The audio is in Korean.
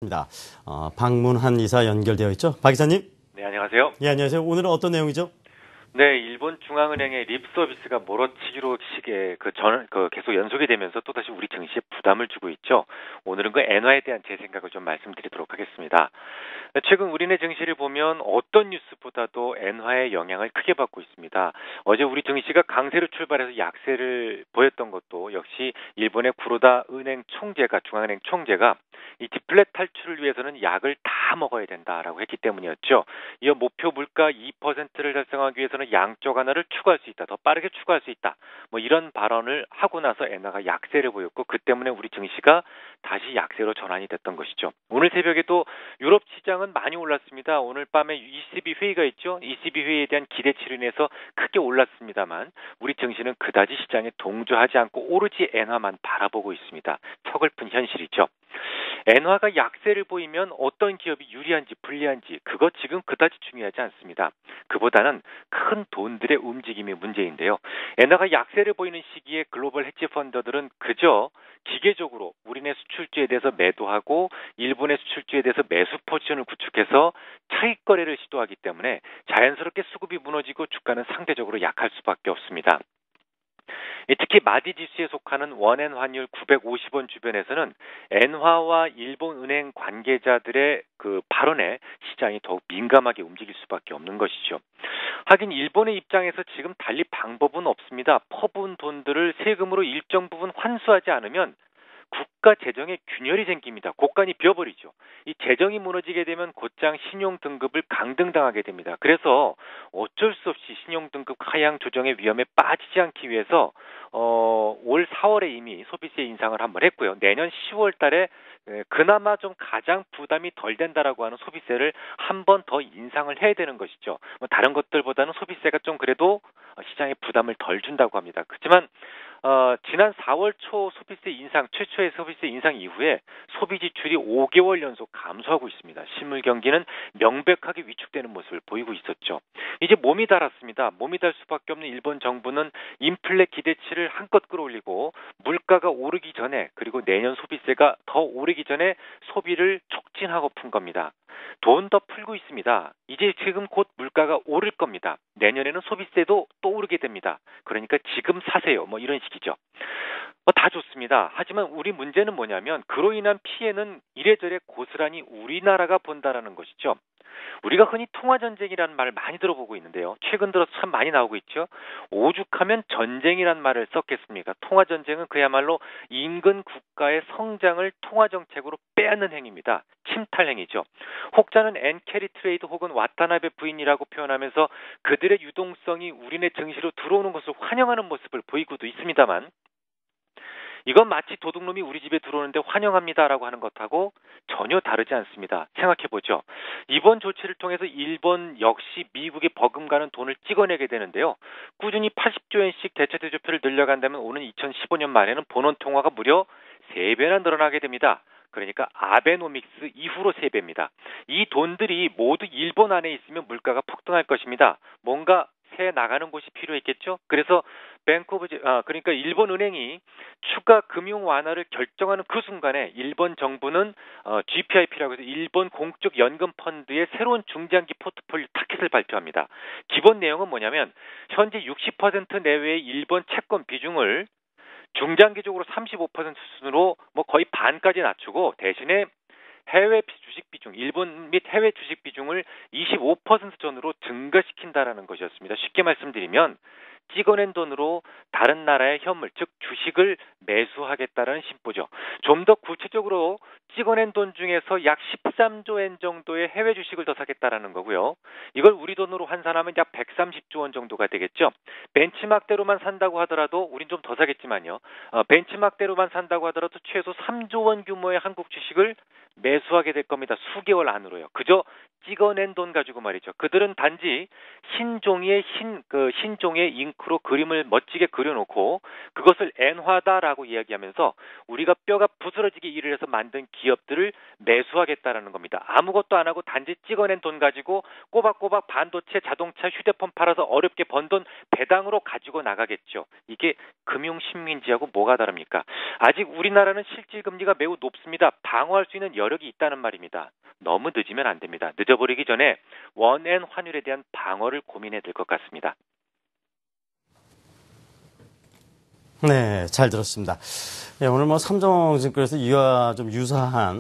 입니다. 박문한 이사 연결되어 있죠? 박 이사님? 네, 안녕하세요. 예, 안녕하세요. 오늘은 어떤 내용이죠? 네, 일본 중앙은행의 립 서비스가 몰아치기로 식의 계속 연속이 되면서 또다시 우리 증시에 부담을 주고 있죠. 오늘은 그 엔화에 대한 제 생각을 좀 말씀드리도록 하겠습니다. 최근 우리네 증시를 보면 어떤 뉴스보다도 엔화의 영향을 크게 받고 있습니다. 어제 우리 증시가 강세로 출발해서 약세를 보였던 것도 역시 일본의 구로다 은행 총재가 중앙은행 총재가 이 디플렛 탈출을 위해서는 약을 다 먹어야 된다라고 했기 때문이었죠. 이어 목표 물가 2%를 달성하기 위해서는 양적 완화를 추구할 수 있다. 더 빠르게 추구할 수 있다. 뭐 이런 발언을 하고 나서 엔화가 약세를 보였고 그 때문에 우리 증시가 다시 약세로 전환이 됐던 것이죠. 오늘 새벽에도 유럽 시장은 많이 올랐습니다. 오늘 밤에 ECB 회의가 있죠. ECB 회의에 대한 기대치로 인해서 크게 올랐습니다만 우리 증시는 그다지 시장에 동조하지 않고 오로지 엔화만 바라보고 있습니다. 서글픈 현실이죠. 엔화가 약세를 보이면 어떤 기업이 유리한지 불리한지 그것 지금 그다지 중요하지 않습니다. 그보다는 큰 돈들의 움직임이 문제인데요. 엔화가 약세를 보이는 시기에 글로벌 헤지 펀더들은 그저 기계적으로 우리네 수출주에 대해서 매도하고 일본의 수출주에 대해서 매수 포지션을 구축해서 차익 거래를 시도하기 때문에 자연스럽게 수급이 무너지고 주가는 상대적으로 약할 수밖에 없습니다. 특히 마디 지수에 속하는 원엔 환율 950원 주변에서는 엔화와 일본 은행 관계자들의 그 발언에 시장이 더욱 민감하게 움직일 수밖에 없는 것이죠. 하긴 일본의 입장에서 지금 달리 방법은 없습니다. 퍼부은 돈들을 세금으로 일정 부분 환수하지 않으면 국가 재정에 균열이 생깁니다. 곳간이 비어버리죠. 이 재정이 무너지게 되면 곧장 신용 등급을 강등당하게 됩니다. 그래서 어쩔 수 없이 신용 등급 하향 조정의 위험에 빠지지 않기 위해서 올 4월에 이미 소비세 인상을 한번 했고요. 내년 10월 달에 그나마 좀 가장 부담이 덜 된다라고 하는 소비세를 한 번 더 인상을 해야 되는 것이죠. 뭐 다른 것들보다는 소비세가 좀 그래도 시장에 부담을 덜 준다고 합니다. 그렇지만 지난 4월 초 소비세 인상, 최초의 소비세 인상 이후에 소비 지출이 5개월 연속 감소하고 있습니다. 실물 경기는 명백하게 위축되는 모습을 보이고 있었죠. 이제 몸이 달았습니다. 몸이 달 수밖에 없는 일본 정부는 인플레 기대치를 한껏 끌어올리고 물가가 오르기 전에 그리고 내년 소비세가 더 오르기 전에 소비를 촉진하고픈 겁니다. 돈 더 풀고 있습니다. 이제 지금 곧 물가가 오를 겁니다. 내년에는 소비세도 또 오르게 됩니다. 그러니까 지금 사세요. 뭐 이런 식이죠. 다 좋습니다. 하지만 우리 문제는 뭐냐면 그로 인한 피해는 이래저래 고스란히 우리나라가 본다라는 것이죠. 우리가 흔히 통화전쟁이라는 말을 많이 들어보고 있는데요. 최근 들어서 참 많이 나오고 있죠. 오죽하면 전쟁이라는 말을 썼겠습니까? 통화전쟁은 그야말로 인근 국가의 성장을 통화정책으로 빼앗는 행위입니다. 침탈 행위죠. 혹자는 엔캐리 트레이드 혹은 와타나베 부인이라고 표현하면서 그들의 유동성이 우리네 증시로 들어오는 것을 환영하는 모습을 보이고도 있습니다만 이건 마치 도둑놈이 우리 집에 들어오는데 환영합니다라고 하는 것하고 전혀 다르지 않습니다. 생각해보죠. 이번 조치를 통해서 일본 역시 미국에 버금가는 돈을 찍어내게 되는데요. 꾸준히 80조 엔씩 대체대조표를 늘려간다면 오는 2015년 말에는 본원 통화가 무려 3배나 늘어나게 됩니다. 그러니까 아베노믹스 이후로 3배입니다. 이 돈들이 모두 일본 안에 있으면 물가가 폭등할 것입니다. 뭔가 새 나가는 곳이 필요했겠죠. 그래서 그러니까 일본 은행이 추가 금융 완화를 결정하는 그 순간에 일본 정부는 GPIP라고 해서 일본 공적 연금 펀드의 새로운 중장기 포트폴리오 타켓을 발표합니다. 기본 내용은 뭐냐면 현재 60% 내외의 일본 채권 비중을 중장기적으로 35% 수준으로 뭐 거의 반까지 낮추고 대신에 해외 주식 비중, 일본 및 해외 주식 비중을 25% 전으로 증가시킨다라는 것이었습니다. 쉽게 말씀드리면 찍어낸 돈으로 다른 나라의 현물, 즉 주식을 매수하겠다는 심보죠. 좀 더 구체적으로 찍어낸 돈 중에서 약 13조 엔 정도의 해외 주식을 더 사겠다라는 거고요. 이걸 우리 돈으로 환산하면 약 130조 원 정도가 되겠죠. 벤치마크대로만 산다고 하더라도 우린 좀 더 사겠지만요. 벤치마크대로만 산다고 하더라도 최소 3조 원 규모의 한국 주식을 매수하게 될 겁니다. 수개월 안으로요. 그저 찍어낸 돈 가지고 말이죠. 그들은 단지 흰종이에 흰종이에 잉크로 그림을 멋지게 그려놓고 그것을 엔화다라고 이야기하면서 우리가 뼈가 부스러지게 일을 해서 만든 기업들을 매수하겠다라는 겁니다. 아무것도 안 하고 단지 찍어낸 돈 가지고 꼬박꼬박 반도체, 자동차, 휴대폰 팔아서 어렵게 번 돈 배당으로 가지고 나가겠죠. 이게 금융식민지하고 뭐가 다릅니까? 아직 우리나라는 실질금리가 매우 높습니다. 방어할 수 있는 여력이 있다는 말입니다. 너무 늦으면 안 됩니다. 늦어버리기 전에 원엔 환율에 대한 방어를 고민해야 될 것 같습니다. 네, 잘 들었습니다. 네, 오늘 삼성증권에서 이와 좀 유사한